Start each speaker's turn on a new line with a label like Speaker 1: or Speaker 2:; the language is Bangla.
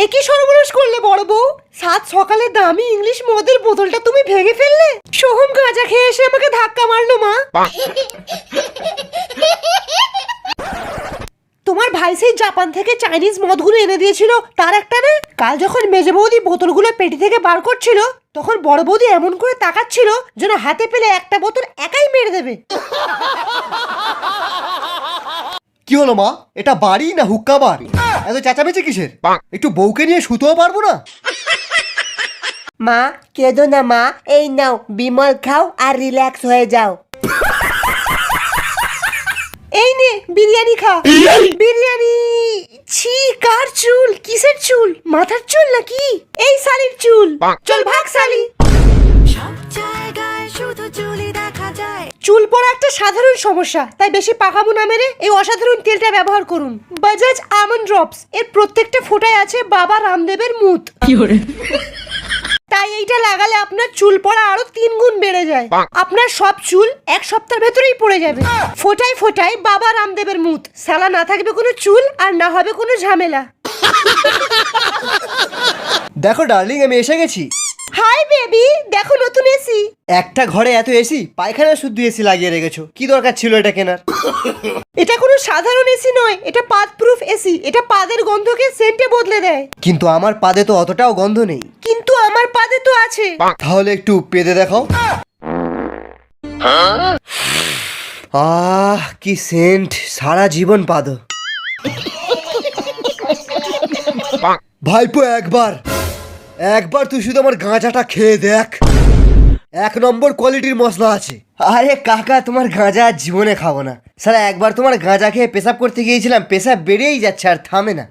Speaker 1: একই সর্বনাশ করলে বড় বউ। সাত সকালে দামি ইংলিশ মদের বোতলটা তুমি ভেঙে ফেললে। সোহম গাঁজা খেয়ে এসে আমাকে ধাক্কা মারলো মা। তোমার ভাই সেই জাপান থেকে চাইনিজ মদগুলো এনে দিয়েছিল, তার একটা না? কাল যখন মেজে বৌদি বোতলগুলো পেটি থেকে বার করছিল, তখন বড় বৌদি এমন করে তাকাচ্ছিল যেন হাতে পেলে একটা বোতল একাই মেরে দেবে।
Speaker 2: কি হলো মা, এটা বাড়ি না হুক্কা বার? এত চেঁচামেচি কিসের? একটু বউকে নিয়ে শুতেও পারবো না?
Speaker 1: মা কেঁদো না মা, এই নাও বিমল খাও আর রিল্যাক্স হয়ে যাও। এই নে বিরিয়ানি খা। বিরিয়ানি? ছি, কার চুল? কিসের চুল? মাথার চুল নাকি? এই শালির চুল। চল ভাগ শালি। চুল পড়া একটা সাধারণ সমস্যা, তাই বেশি পাকাবো না মেরে এই অসাধারণ তেলটা ব্যবহার করুন। Bajaj almond drops. এর প্রত্যেকটা ফোঁটায় আছে বাবা রামদেবের মুত। তাই এইটা লাগালে আপনার চুল পড়া আরো 3 গুণ বেড়ে যায়। আপনার সব চুল এক সপ্তাহের ভেতরেই পড়ে যাবে। ফোটায় ফোটায় বাবা রামদেবের মুত। সালা না থাকবে কোনো চুল আর না হবে কোনো ঝামেলা।
Speaker 2: দেখো ডার্লিং, আমি এসে গেছি।
Speaker 1: হাই বেবি, দেখো নতুন এসি।
Speaker 2: একটা ঘরে এত এসি, পায়খানা শুদ্ধ এসি লাগিয়ে রেখেছো, কি দরকার ছিল এটা কেনার?
Speaker 1: এটা কোনো সাধারণ এসি নয়, এটা পাদ প্রুফ এসি। এটা পাদের গন্ধকে সেন্টে বদলে দেয়।
Speaker 2: কিন্তু আমার পাদে তো অতটাও গন্ধ নেই।
Speaker 1: কিন্তু আমার পাদে তো আছে।
Speaker 2: তাহলে একটু পেদে দেখাও। আহ কি সেন্ট, সারা জীবন পাদো। ভাইপো একবার তুই শুধু আমার গাঁজাটা খেয়ে দেখ, 1 নম্বর কোয়ালিটির মশলা আছে। আরে কাকা, তোমার গাঁজা আর জীবনে খাবো না। সারা একবার তোমার গাঁজা খেয়ে পেশাব করতে গিয়েছিলাম, পেশাব বেরিয়েই যাচ্ছে আর থামে না।